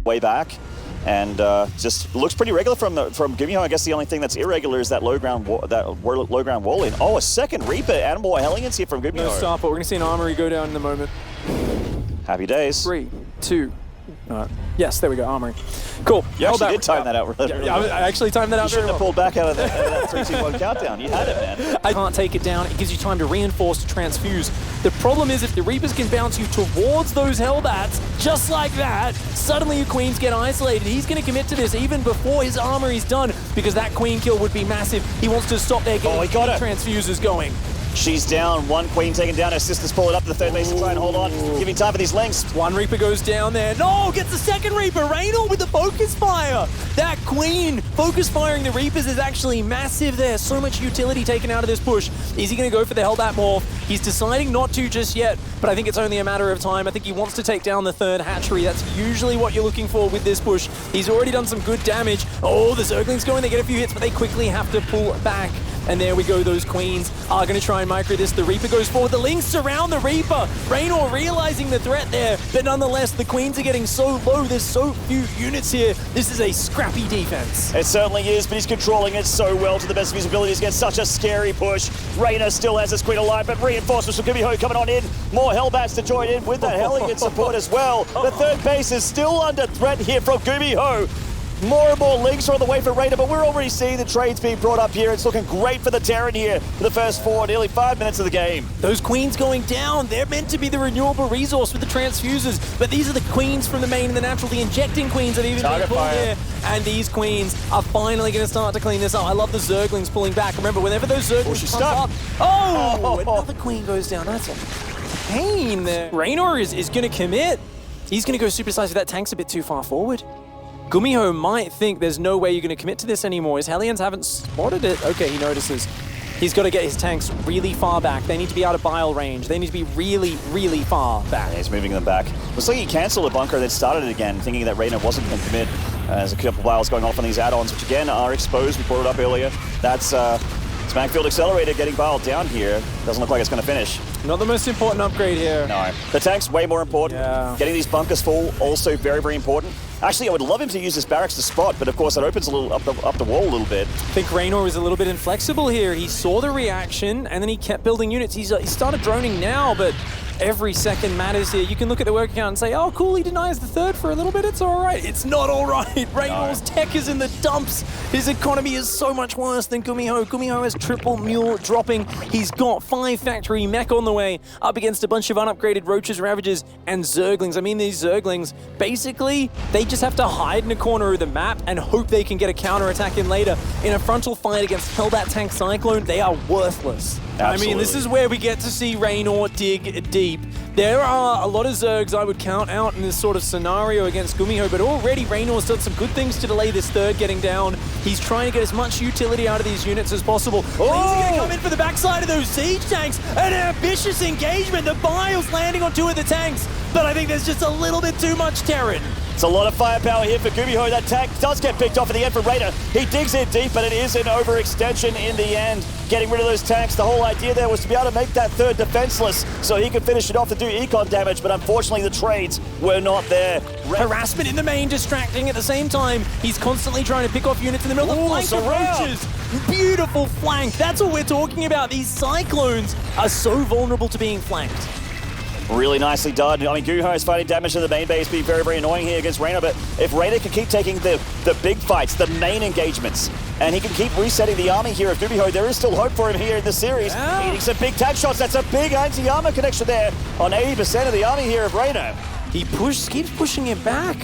way back. And just looks pretty regular from Gumiho. I guess the only thing that's irregular is that low ground wall in. Oh, a second Reaper and more Hellions here from Gumiho. No stop, but we're going to see an Armory go down in a moment. Happy days. 3, 2. Yes, there we go, Armory. Cool. You actually did time that out really well. I actually timed that out very well. You shouldn't have pulled back out of that 3, 2, 1 countdown. You had it, man. I can't take it down. It gives you time to reinforce, to transfuse. The problem is if the Reapers can bounce you towards those Hellbats, just like that, suddenly your Queens get isolated. He's going to commit to this even before his Armory's done, because that Queen kill would be massive. He wants to stop their transfuses going. She's down, one Queen taken down, her sister's pulling up to the third base to try and hold on, giving time for these links. One Reaper goes down there. No, gets the second Reaper. Reynor with the focus fire. That Queen focus firing the Reapers is actually massive there. So much utility taken out of this push. Is he going to go for the Hellbat morph? He's deciding not to just yet, but I think it's only a matter of time. I think he wants to take down the third hatchery. That's usually what you're looking for with this push. He's already done some good damage. Oh, the Zerglings going, they get a few hits, but they quickly have to pull back. And there we go, those Queens are going to try and micro this. The Reaper goes forward. The Lynx surround the Reaper. Reynor realizing the threat there, but nonetheless, the Queens are getting so low. There's so few units here. This is a scrappy defense. It certainly is, but he's controlling it so well to the best of his abilities against such a scary push. Reynor still has his Queen alive, but reinforcements from Gumiho coming on in. More Hellbats to join in with that Hellion support as well. The third base is still under threat here from Gumiho. More and more links are on the way for Reynor, but we're already seeing the trades being brought up here. It's looking great for the Terran here for the first nearly 5 minutes of the game. Those Queens going down, they're meant to be the renewable resource with the transfusers, but these are the Queens from the main and the natural. The injecting Queens have even been pulled here, and these Queens are finally going to start to clean this up. I love the Zerglings pulling back. Remember, whenever those Zerglings pump up, another Queen goes down. That's a pain there. Reynor is going to commit. He's going to go supersize if that tank's a bit too far forward. Gumiho might think there's no way you're going to commit to this anymore. His Hellions haven't spotted it. Okay, he notices. He's got to get his tanks really far back. They need to be out of bile range. They need to be really, really far back. Yeah, he's moving them back. Looks like he cancelled a bunker, then started it again, thinking that Reynor wasn't going to commit. There's a couple of biles going off on these add-ons, which again are exposed. We brought it up earlier. That's Smackfield Accelerator getting biled down here. Doesn't look like it's going to finish. Not the most important upgrade here. No. The tank's way more important. Yeah. Getting these bunkers full, also very, very important. Actually, I would love him to use this barracks to spot, but of course that opens a little up the wall a little bit. I think Reynor was a little bit inflexible here. He saw the reaction, and then he kept building units. He started droning now, but every second matters here. You can look at the work account and say, oh, cool, he denies the third for a little bit. It's all right. It's not all right. Reynor's tech is in the dumps. His economy is so much worse than Gumiho. Gumiho has triple mule dropping. He's got 5 factory mech on the way up against a bunch of unupgraded Roaches, Ravagers, and Zerglings. I mean, these Zerglings, basically, they just have to hide in a corner of the map and hope they can get a counterattack in later. In a frontal fight against Hellbat Tank Cyclone, they are worthless. Absolutely. I mean, this is where we get to see Reynor dig deep. There are a lot of Zergs I would count out in this sort of scenario against Gumiho, but already Reynor's done some good things to delay this third getting down. He's trying to get as much utility out of these units as possible. He's going to come in for the backside of those siege tanks. An ambitious engagement. The Bile's landing on 2 of the tanks, but I think there's just a little bit too much Terran. It's a lot of firepower here for Gumiho. That tank does get picked off at the end for Reynor. He digs in deep, but it is an overextension in the end. Getting rid of those tanks, the whole idea there was to be able to make that third defenseless so he could finish it off to do econ damage, but unfortunately the trades were not there. Harassment in the main, distracting at the same time. He's constantly trying to pick off units in the middle. The flank of Roaches. Beautiful flank. That's what we're talking about. These Cyclones are so vulnerable to being flanked. Really nicely done. I mean, Gumiho is fighting damage to the main base, being very, very annoying here against Reynor, but if Reynor can keep taking the big fights, the main engagements, and he can keep resetting the army here of Gumiho, there is still hope for him here in the series. Yeah. Eating some big tag shots. That's a big anti-armor connection there on 80% of the army here of Reynor. He keeps pushing it back.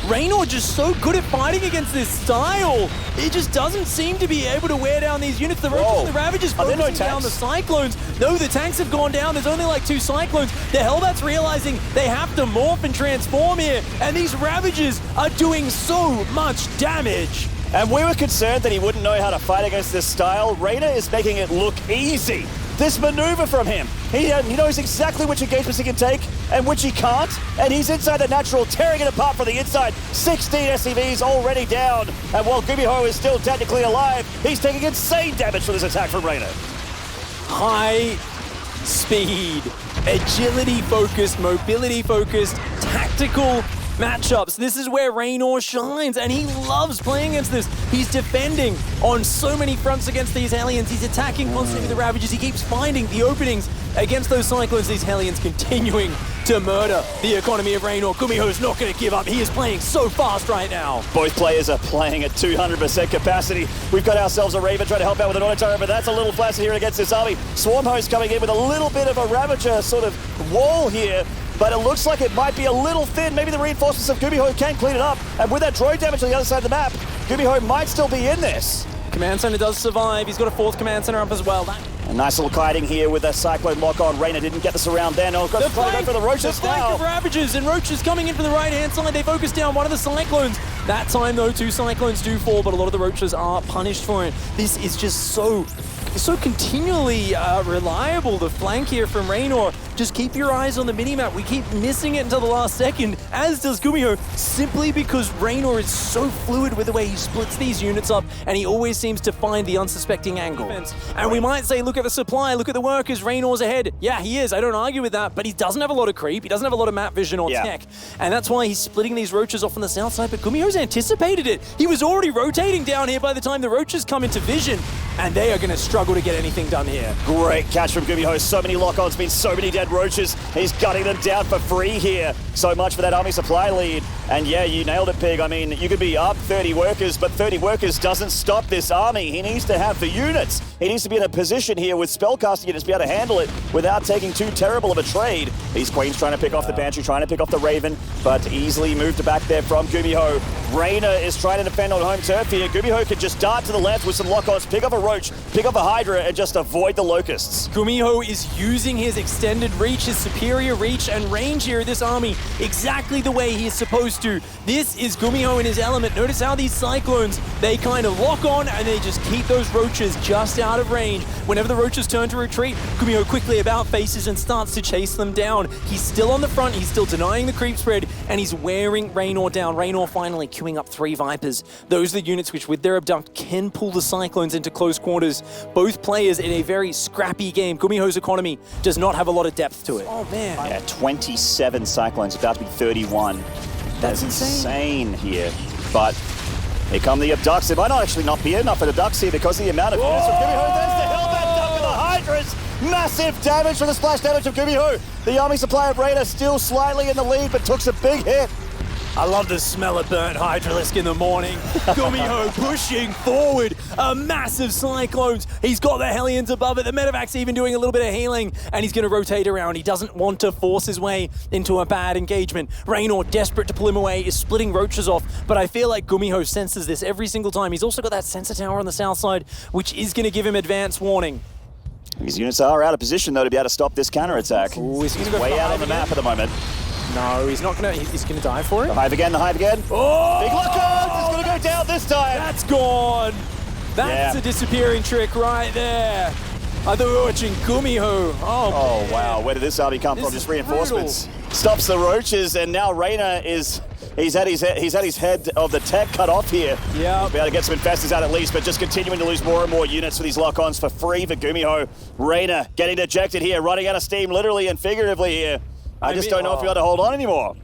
Reynor just so good at fighting against this style. He just doesn't seem to be able to wear down these units. The Roaches and the Ravagers focusing down the Cyclones. No, the tanks have gone down. There's only like 2 Cyclones. The Hellbats realizing they have to morph and transform here. And these Ravagers are doing so much damage. And we were concerned that he wouldn't know how to fight against this style. Reynor is making it look easy. This maneuver from him. He knows exactly which engagements he can take and which he can't. And he's inside the natural, tearing it apart from the inside. 16 SCVs already down. And while Gumiho is still technically alive, he's taking insane damage from this attack from Reynor. High speed, agility focused, mobility focused, tactical matchups. This is where Reynor shines, and he loves playing against this. He's defending on so many fronts against these Hellions. He's attacking constantly with the Ravages. He keeps finding the openings against those Cyclones. These Hellions continuing to murder the economy of Reynor. Gumiho's not going to give up. He is playing so fast right now. Both players are playing at 200% capacity. We've got ourselves a Raven trying to help out with an auto turret, but that's a little flaccid here against this army. Swarm Host coming in with a little bit of a Ravager sort of wall here, but it looks like it might be a little thin. Maybe the reinforcements of Gumiho can clean it up, and with that drone damage on the other side of the map, Gumiho might still be in this. Command Center does survive. He's got a 4th Command Center up as well. A nice little kiting here with a Cyclone lock-on. Reynor didn't get this around then. Oh, got to try to go for the Roaches the flank now. of Ravages, and Roaches coming in from the right-hand side. They focus down one of the Cyclones. That time, though, 2 Cyclones do fall, but a lot of the Roaches are punished for it. This is just so continually reliable, the flank here from Reynor. Just keep your eyes on the minimap. We keep missing it until the last second, as does Gumiho, simply because Reynor is so fluid with the way he splits these units up, and he always seems to find the unsuspecting angle. And we might say, look at the supply, look at the workers, Reynor's ahead. Yeah, he is, I don't argue with that, but he doesn't have a lot of creep, he doesn't have a lot of map vision or tech, and that's why he's splitting these Roaches off on the south side, but Gumiho's anticipated it. He was already rotating down here by the time the Roaches come into vision, and they are going to struggle to get anything done here. Great catch from Gumiho. So many lock-ons, been so many dead Roaches. He's gutting them down for free here. So much for that army supply lead. And yeah, you nailed it, Pig. I mean, you could be up 30 workers, but 30 workers doesn't stop this army. He needs to have the units. He needs to be in a position here with spellcasting units to be able to handle it without taking too terrible of a trade. These Queens trying to pick off the Banshee, trying to pick off the Raven, but easily moved back there from Gumiho. Reynor is trying to defend on home turf here. Gumiho can just dart to the left with some lock-ons, pick up a Roach, pick up a Hydra, and just avoid the Locusts. Gumiho is using his extended reach, his superior reach and range here of this army exactly the way he is supposed to. This is Gumiho in his element. Notice how these Cyclones, they kind of lock on and they just keep those Roaches just out of range. Whenever the Roaches turn to retreat, Gumiho quickly about faces and starts to chase them down. He's still on the front, he's still denying the creep spread, and he's wearing Reynor down. Reynor finally queuing up 3 Vipers. Those are the units which, with their abduct, can pull the Cyclones into close quarters. Both players in a very scrappy game. Gumiho's economy does not have a lot of depth to it. Oh, man. Yeah, 27 Cyclones, about to be 31. That's insane here. But here come the abducts. There might actually not be enough of abducts here because of the amount of units from Gumiho. There's the Hellbat duck with the Hydras. Massive damage from the splash damage of Gumiho. The army supply of Reynor still slightly in the lead, but took some big hit. I love the smell of burnt Hydralisk in the morning. Gumiho pushing forward a massive Cyclones. He's got the Hellions above it. The Medevac's even doing a little bit of healing, and he's going to rotate around. He doesn't want to force his way into a bad engagement. Reynor, desperate to pull him away, is splitting Roaches off, but I feel like Gumiho senses this every single time. He's also got that sensor tower on the south side, which is going to give him advance warning. These units are out of position, though, to be able to stop this counterattack. Ooh, he's way out on the map at the moment. No, he's not going to. He's going to die for it. The Hive again, the Hive again. Oh! Big lock-on! It's going to go down this time. That's gone. That's a disappearing trick right there. I thought we were watching Gumiho. Oh wow, where did this army come from? Just reinforcements. Brutal. Stops the Roaches, and now Reynor is... He's had his head of the tech cut off here. Yeah. He'll be able to get some infestors out at least, but just continuing to lose more and more units for these lock-ons for free for Gumiho. Reynor getting dejected here, running out of steam literally and figuratively here. I just don't know if he'll be able to hold on anymore.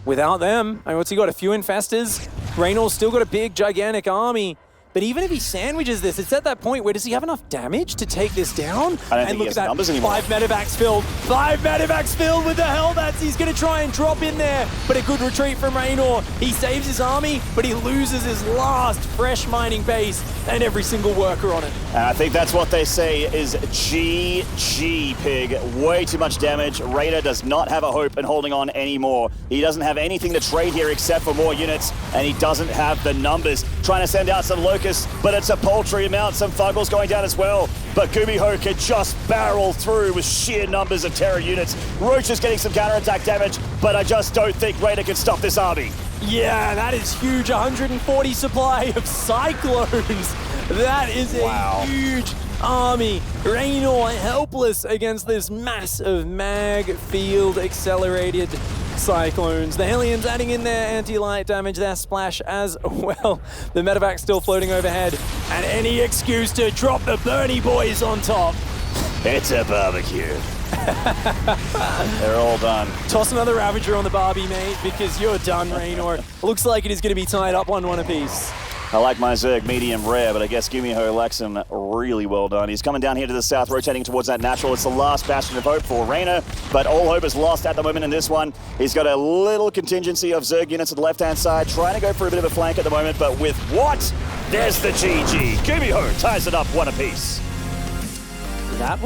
Without them, I mean, what's he got? A few infestors. Reynor's still got a big, gigantic army. But even if he sandwiches this, it's at that point where does he have enough damage to take this down? I don't think he has numbers anymore. 5 medevacs filled. 5 medevacs filled with the Hellbats. He's going to try and drop in there. But a good retreat from Reynor. He saves his army, but he loses his last fresh mining base and every single worker on it. And I think that's what they say is GG, Pig. Way too much damage. Reynor does not have a hope in holding on anymore. He doesn't have anything to trade here except for more units, and he doesn't have the numbers. Trying to send out some locusts, but it's a paltry amount. Some Fuggles going down as well. But Gumiho can just barrel through with sheer numbers of Terran units. Roach is getting some counterattack damage, but I just don't think Reynor can stop this army. Yeah, that is huge. 140 supply of Cyclones. That is a huge army. Reynor helpless against this mass of mag field accelerated Cyclones. The Hellions adding in their anti-light damage, their splash as well. The medevac still floating overhead, and any excuse to drop the Bernie boys on top. It's a barbecue. They're all done. Toss another Ravager on the Barbie, mate, because you're done, Reynor. Looks like it is going to be tied up 1-1 apiece. I like my Zerg medium rare, but I guess Gumiho likes him really well done. He's coming down here to the south, rotating towards that natural. It's the last bastion of hope for Reynor, but all hope is lost at the moment in this one. He's got a little contingency of Zerg units at the left-hand side, trying to go for a bit of a flank at the moment, but with what? There's the GG. Gumiho ties it up 1 apiece. That